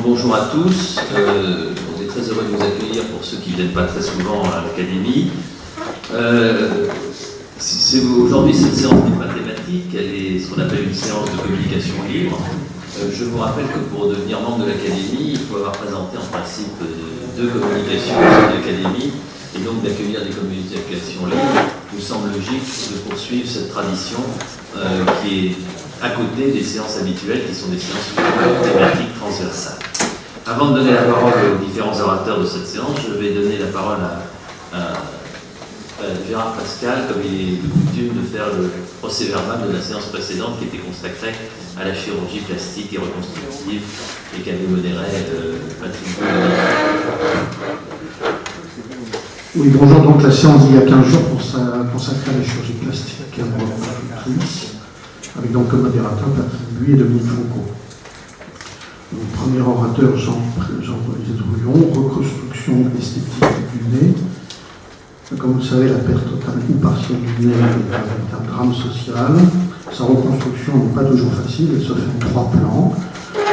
Bonjour à tous, on est très heureux de vous accueillir pour ceux qui ne viennent pas très souvent à l'Académie. Aujourd'hui, cette séance n'est pas thématique, elle est ce qu'on appelle une séance de communication libre. Je vous rappelle que pour devenir membre de l'Académie, il faut avoir présenté en principe 2 communications de l'Académie, et donc d'accueillir des communications libres. Il nous semble logique de poursuivre cette tradition qui est à côté des séances habituelles, qui sont des séances thématiques transversales. Avant de donner la parole aux différents orateurs de cette séance, je vais donner la parole à Gérard Pascal, comme il est de coutume de faire le procès-verbal de la séance précédente qui était consacrée à la chirurgie plastique et reconstructive et qu'avait modéré Patrick Boulet. Oui, bonjour. Donc la séance d'il y a 15 jours consacrée à la chirurgie plastique et reconstructrice, avec donc comme modérateur Patrick Boulet et Dominique Franco. Donc, premier orateur Jean-Paul Trouillon, reconstruction esthétique du nez. Comme vous le savez, la perte totale ou partielle du nez est un drame social. Sa reconstruction n'est pas toujours facile, elle se fait en 3 plans.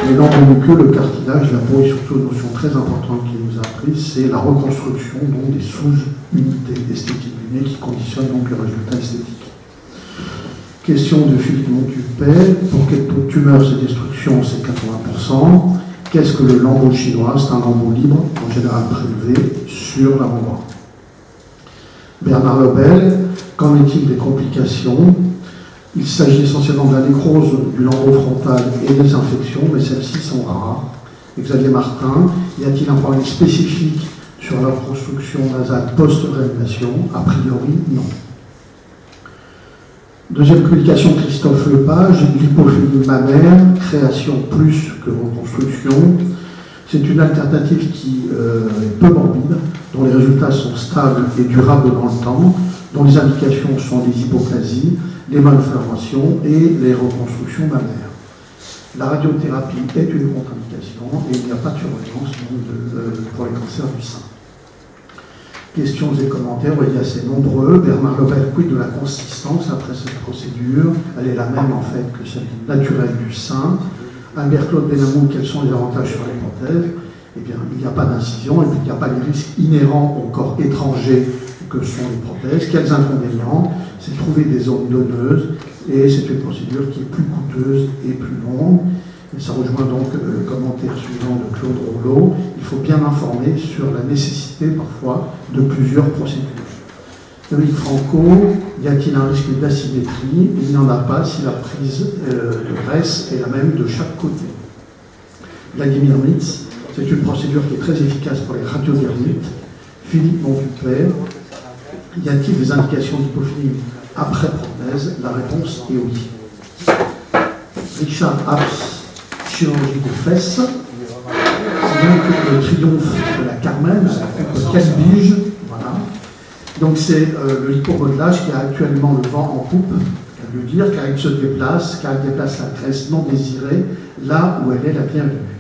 Mais dans le cartilage, la peau et surtout une notion très importante qu'il nous a apprise, c'est la reconstruction donc, des sous-unités esthétiques du nez qui conditionnent donc le résultat esthétique. Question de Philippe Montupet, pour quel taux de tumeur ces destructions, c'est 80%. Qu'est-ce que le lambeau chinois? C'est un lambeau libre, en général prélevé sur l'avant-bras. Bernard Lebel, qu'en est-il des complications? Il s'agit essentiellement de la nécrose du lambeau frontal et des infections, mais celles-ci sont rares. Xavier Martin, y a-t-il un problème spécifique sur la reconstruction nasale post-réanimation? A priori, non. Deuxième publication, Christophe Lepage, l'hypophilie mammaire, création plus que reconstruction. C'est une alternative qui est peu morbide, dont les résultats sont stables et durables dans le temps, dont les indications sont les hypoplasies, les malformations et les reconstructions mammaires. La radiothérapie est une contre-indication et il n'y a pas de surveillance pour les cancers du sein. Questions et commentaires, il y a assez nombreux. Bernard Lebel, quid de la consistance après cette procédure? Elle est la même en fait que celle naturelle du sein. Albert-Claude Benamou, quels sont les avantages sur les prothèses? Eh bien, il n'y a pas d'incision et puis il n'y a pas les risques inhérents au corps étranger que sont les prothèses. Quels inconvénients? C'est trouver des zones donneuses et c'est une procédure qui est plus coûteuse et plus longue. Et ça rejoint donc le commentaire suivant de Claude Rouleau. Il faut bien informer sur la nécessité parfois de plusieurs procédures. Dominique Franco, y a-t-il un risque d'asymétrie? Il n'y en a pas si la prise de graisse est la même de chaque côté. Vladimir Mitz, c'est une procédure qui est très efficace pour les radiodermites. Philippe Montupet, y a-t-il des indications d'hypophilie après prothèse? La réponse est oui. Richard Abs, chirurgie des fesses. C'est donc le triomphe de la Carmen, la coupe Calbige. Voilà. Donc c'est le lipomodelage qui a actuellement le vent en poupe, à lui dire, car il se déplace, car il déplace la graisse non désirée là où elle est la bienvenue.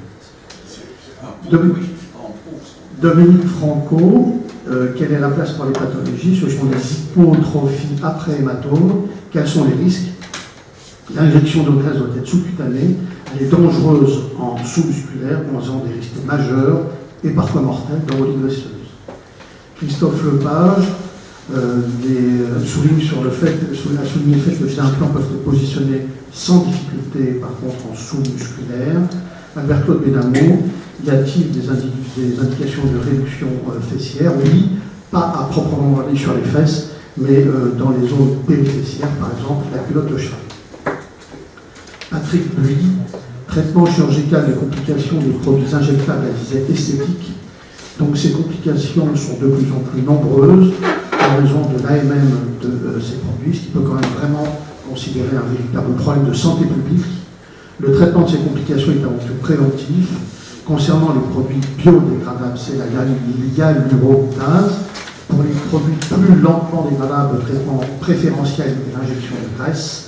Dominique Franco, quelle est la place pour les pathologies? Ce sont les hypotrophies après hématome. Quels sont les risques? L'injection de graisse doit être sous-cutanée. Elle est dangereuse en sous-musculaire, causant des risques majeurs et parfois mortels dans l'oligograisseuse. Christophe Lepage souligne le fait que les implants peuvent être positionnés sans difficulté, par contre en sous-musculaire. Albert-Claude Benamou, y a-t-il des indications de réduction fessière? Oui, pas à proprement parler sur les fesses, mais dans les zones périfessières, par exemple la culotte de cheval. Patrick Buy, traitement chirurgical des complications des produits injectables à visée esthétique. Donc ces complications sont de plus en plus nombreuses en raison de l'AMM de ces produits, ce qui peut quand même vraiment considérer un véritable problème de santé publique. Le traitement de ces complications est avant tout préventif. Concernant les produits biodégradables, c'est la hyaluronidases. Pour les produits plus lentement dégradables, le traitement préférentiel est l'injection de graisse.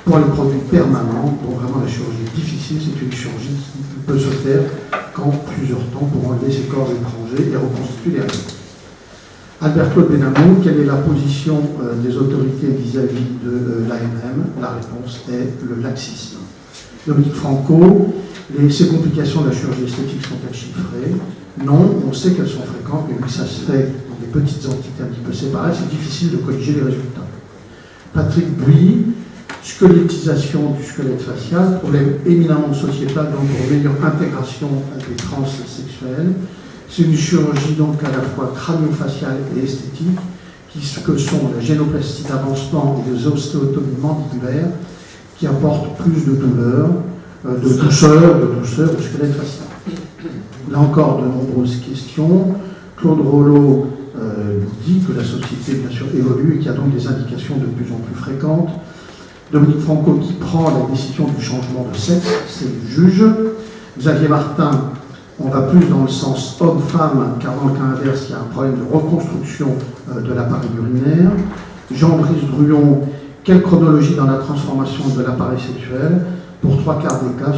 Pour les produits permanents, pour vraiment la chirurgie difficile, c'est une chirurgie qui peut se faire qu'en plusieurs temps pour enlever ces corps étrangers et reconstituer les règles. Albert-Claude Benamou, quelle est la position des autorités vis-à-vis de l'AMM? La réponse est le laxisme. Dominique Franco, Ces complications de la chirurgie esthétique sont-elles chiffrées? Non, on sait qu'elles sont fréquentes, mais vu que ça se fait dans des petites entités un petit peu séparées, c'est difficile de corriger les résultats. Patrick Bouy, squelettisation du squelette facial, problème éminemment sociétal, donc pour meilleure intégration des transsexuels. C'est une chirurgie donc à la fois crânio-faciale et esthétique, que sont la génoplastie d'avancement et les ostéotomies mandibulaires, qui apportent plus de douleur, de douceur au squelette facial. Là encore, de nombreuses questions. Claude Rollo nous dit que la société, bien sûr, évolue et qu'il y a donc des indications de plus en plus fréquentes. Dominique Franco qui prend la décision du changement de sexe, c'est le juge. Xavier Martin, on va plus dans le sens homme-femme, car dans le cas inverse, il y a un problème de reconstruction de l'appareil urinaire. Jean-Brice Druon, quelle chronologie dans la transformation de l'appareil sexuel? Pour 3 quarts des cas,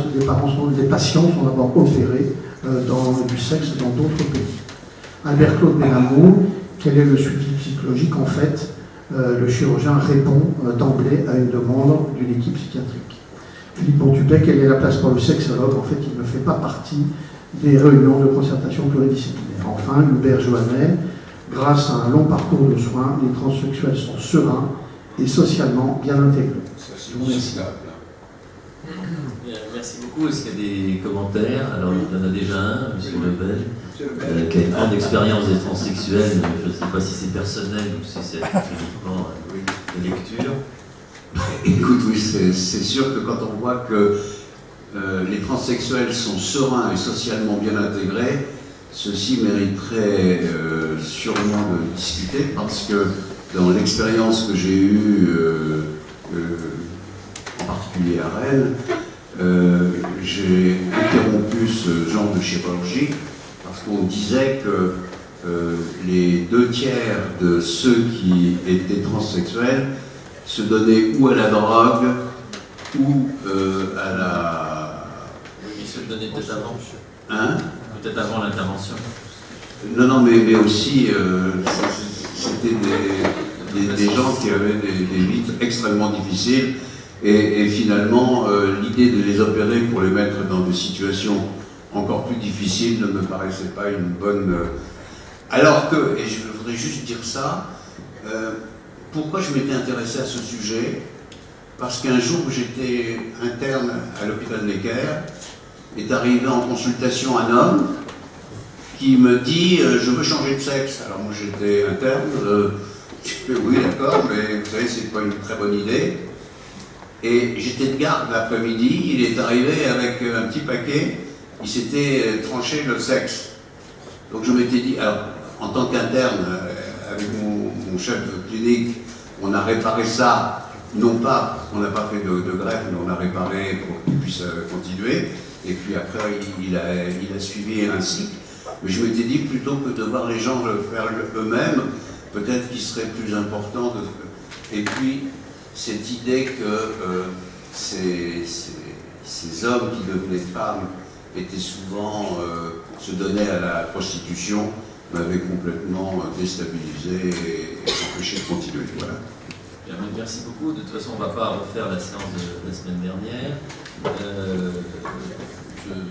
les patients sont d'abord opérés du sexe dans d'autres pays. Albert-Claude Benamou, quel est le suivi psychologique? En fait, le chirurgien répond d'emblée à une demande d'une équipe psychiatrique. Philippe Bontupet, quelle est la place pour le sexologue? En fait, il ne fait pas partie des réunions de concertation pluridisciplinaire. Enfin, Hubert Joannet, grâce à un long parcours de soins, les transsexuels sont sereins et socialement bien intégrés. Merci beaucoup. Est-ce qu'il y a des commentaires? Alors, il y en a déjà un, M. Lebel, qui a une grande expérience des transsexuels. Je ne sais pas si c'est personnel ou si c'est uniquement une lecture. Écoute, oui, c'est sûr que quand on voit que les transsexuels sont sereins et socialement bien intégrés, ceci mériterait sûrement de discuter, parce que dans l'expérience que j'ai eue, en particulier à Rennes, j'ai interrompu ce genre de chirurgie parce qu'on disait que les 2 tiers de ceux qui étaient transsexuels se donnaient ou à la drogue ou à la... Ils se le donnaient peut-être avant. Hein? Peut-être avant l'intervention. Non, mais aussi, c'était des gens qui avaient des vies extrêmement difficiles. Et finalement, l'idée de les opérer pour les mettre dans des situations encore plus difficiles ne me paraissait pas une bonne... Alors que, et je voudrais juste dire ça, pourquoi je m'étais intéressé à ce sujet? Parce qu'un jour, j'étais interne à l'hôpital Necker, est arrivé en consultation un homme qui me dit « je veux changer de sexe ». Alors moi j'étais interne, je fais « oui d'accord, mais vous savez c'est pas une très bonne idée ». Et j'étais de garde l'après-midi, il est arrivé avec un petit paquet, il s'était tranché le sexe. Donc je m'étais dit, alors en tant qu'interne, avec mon chef de clinique, on a réparé ça, non pas, on n'a pas fait de greffe, mais on a réparé pour qu'il puisse continuer. Et puis après, il a suivi un cycle. Mais je m'étais dit, plutôt que de voir les gens le faire eux-mêmes, peut-être qu'il serait plus important de... Et puis, cette idée que ces hommes qui devenaient femmes étaient souvent, se donnaient à la prostitution, m'avait complètement déstabilisé et empêché de continuer. Voilà. Bien, merci beaucoup. De toute façon, on ne va pas refaire la séance de la semaine dernière.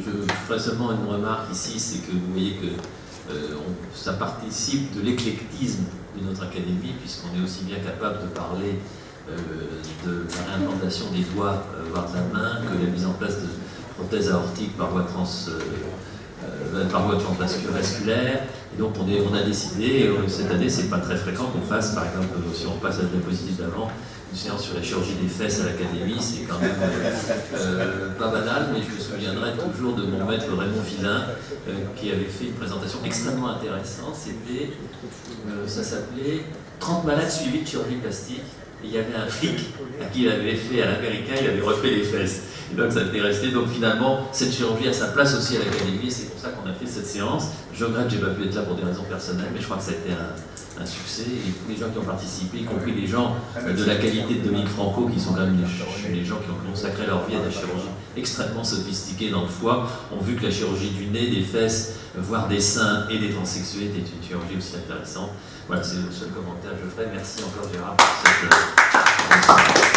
Je ferai seulement une remarque ici, c'est que vous voyez que ça participe de l'éclectisme de notre académie, puisqu'on est aussi bien capable de parler de la réimplantation des doigts, voire de la main, que la mise en place de prothèses aortiques par voie transvasculaire. Et donc on a décidé, cette année c'est pas très fréquent qu'on fasse, par exemple, si on passe à la diapositive d'avant, une séance sur la chirurgie des fesses à l'Académie, c'est quand même pas banal, mais je me souviendrai toujours de mon maître Raymond Villain, qui avait fait une présentation extrêmement intéressante. Ça s'appelait 30 malades suivis de chirurgie plastique. Et il y avait un flic à qui il avait fait à l'américain, il avait refait les fesses. Et donc ça était resté. Donc finalement, cette chirurgie a sa place aussi à l'Académie, et c'est pour ça qu'on a fait cette séance. Je regrette que je n'ai pas pu être là pour des raisons personnelles, mais je crois que ça a été un succès. Et tous les gens qui ont participé, y compris les gens de la qualité de Dominique Franco, qui sont quand même les gens qui ont consacré leur vie à la chirurgie extrêmement sophistiquée dans le foie, ont vu que la chirurgie du nez, des fesses, voire des seins et des transsexués était une chirurgie aussi intéressante. Voilà, c'est le seul commentaire que je ferai. Merci encore Gérard pour cette...